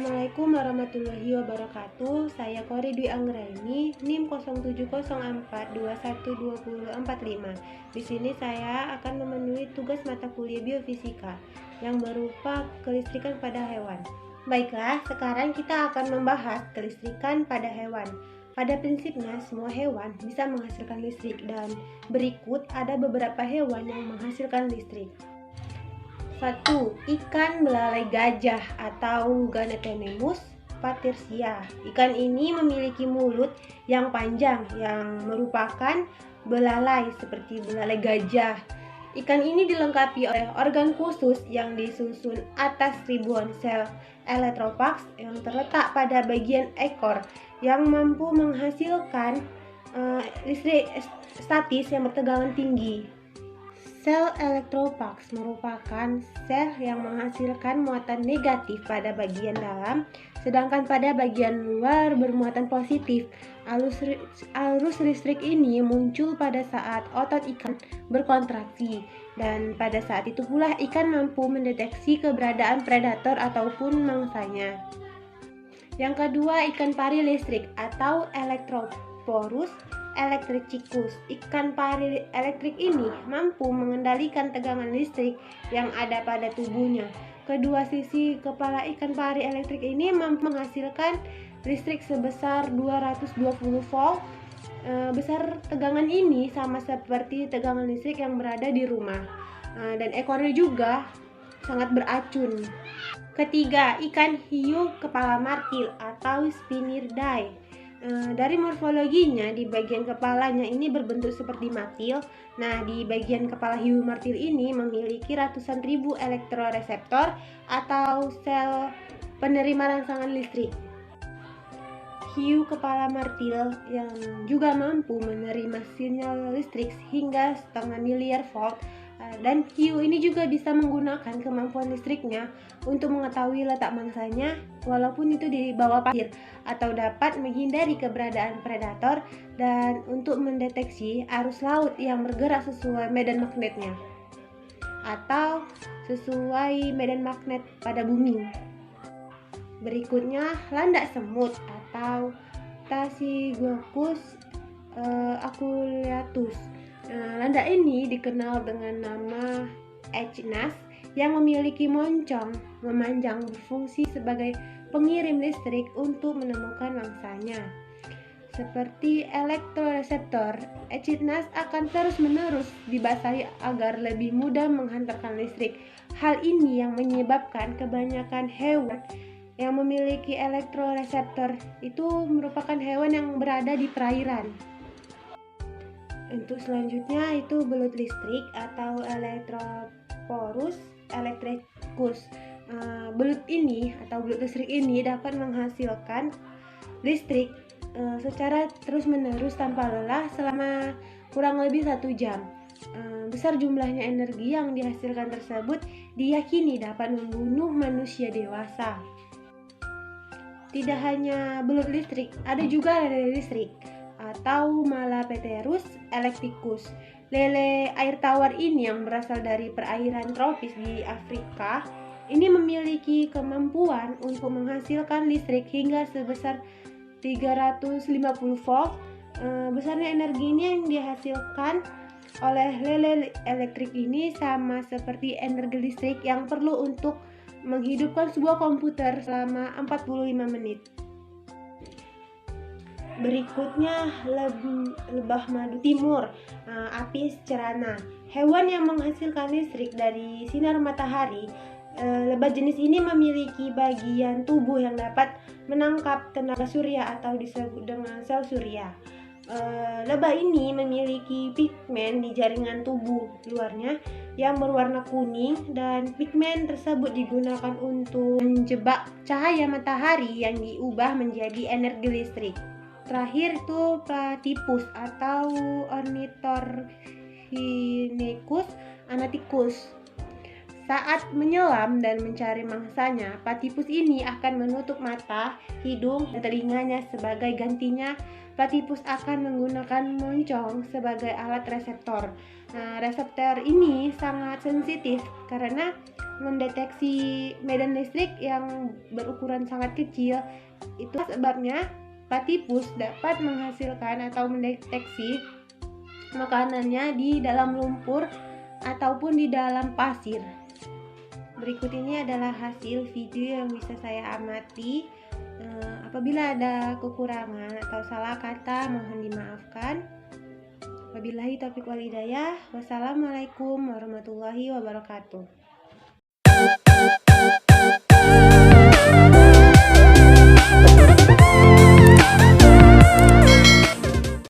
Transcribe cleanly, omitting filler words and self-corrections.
Assalamualaikum warahmatullahi wabarakatuh. Saya Kori Dwi Anggraini, NIM 0704212045. Di sini saya akan memenuhi tugas mata kuliah biofisika yang berupa kelistrikan pada hewan. Baiklah, sekarang kita akan membahas kelistrikan pada hewan. Pada prinsipnya, semua hewan bisa menghasilkan listrik dan berikut ada beberapa hewan yang menghasilkan listrik. 1. Ikan belalai gajah atau Ganotonemus patirsia. Ikan ini memiliki mulut yang panjang yang merupakan belalai seperti belalai gajah. Ikan ini dilengkapi oleh organ khusus yang disusun atas ribuan sel elektrofags yang terletak pada bagian ekor yang mampu menghasilkan listrik statis yang bertegangan tinggi. Sel elektrofags merupakan sel yang menghasilkan muatan negatif pada bagian dalam, sedangkan pada bagian luar bermuatan positif. Arus listrik ini muncul pada saat otot ikan berkontraksi, dan pada saat itu pula ikan mampu mendeteksi keberadaan predator ataupun mangsanya. Yang kedua, ikan pari listrik atau Electrophorus electricus. Ikan pari elektrik ini mampu mengendalikan tegangan listrik yang ada pada tubuhnya. Kedua sisi kepala ikan pari elektrik ini mampu menghasilkan listrik sebesar 220 volt. Besar tegangan ini sama seperti tegangan listrik yang berada di rumah. Dan ekornya juga sangat beracun. Ketiga, ikan hiu kepala martil atau Spinirdae. Dari morfologinya, di bagian kepalanya ini berbentuk seperti martil. Nah, di bagian kepala hiu martil ini memiliki ratusan ribu elektroreseptor atau sel penerima rangsangan listrik. Hiu kepala martil yang juga mampu menerima sinyal listrik hingga 0,5 miliar volt. Dan hiu ini juga bisa menggunakan kemampuan listriknya untuk mengetahui letak mangsanya walaupun itu di bawah pasir, atau dapat menghindari keberadaan predator dan untuk mendeteksi arus laut yang bergerak sesuai medan magnetnya atau sesuai medan magnet pada bumi. Berikutnya, landak semut atau Tachygochus aculeatus. Landak ini dikenal dengan nama Echidnas yang memiliki moncong memanjang berfungsi sebagai pengirim listrik untuk menemukan mangsanya. Seperti elektroreseptor, Echidnas akan terus-menerus dibasahi agar lebih mudah menghantarkan listrik. Hal ini yang menyebabkan kebanyakan hewan yang memiliki elektroreseptor itu merupakan hewan yang berada di perairan. Untuk selanjutnya itu belut listrik atau Electrophorus electricus. Belut ini atau belut listrik ini dapat menghasilkan listrik secara terus-menerus tanpa lelah selama kurang lebih 1 jam. Besar jumlahnya energi yang dihasilkan tersebut diyakini dapat membunuh manusia dewasa. Tidak hanya belut listrik, ada juga lele listrik atau Malapeterus electicus. Lele air tawar ini yang berasal dari perairan tropis di Afrika ini memiliki kemampuan untuk menghasilkan listrik hingga sebesar 350 volt. Besarnya energi ini yang dihasilkan oleh lele elektrik ini sama seperti energi listrik yang perlu untuk menghidupkan sebuah komputer selama 45 menit. Berikutnya, lebah madu timur, Apis cerana. Hewan yang menghasilkan listrik dari sinar matahari. Lebah jenis ini memiliki bagian tubuh yang dapat menangkap tenaga surya atau disebut dengan sel surya. Lebah ini memiliki pigmen di jaringan tubuh luarnya yang berwarna kuning, dan pigmen tersebut digunakan untuk menjebak cahaya matahari yang diubah menjadi energi listrik. Terakhir itu platypus atau Ornithorhynchus anaticus. Saat menyelam dan mencari mangsanya, patipus ini akan menutup mata, hidung, dan telinganya. Sebagai gantinya, patipus akan menggunakan moncong sebagai alat reseptor. Nah, reseptor ini sangat sensitif karena mendeteksi medan listrik yang berukuran sangat kecil. Itu sebabnya patipus dapat menghasilkan atau mendeteksi makanannya di dalam lumpur ataupun di dalam pasir. Berikut ini adalah hasil video yang bisa saya amati. Apabila ada kekurangan atau salah kata, mohon dimaafkan. Wabillahi taufiq wal hidayah. Wassalamualaikum warahmatullahi wabarakatuh.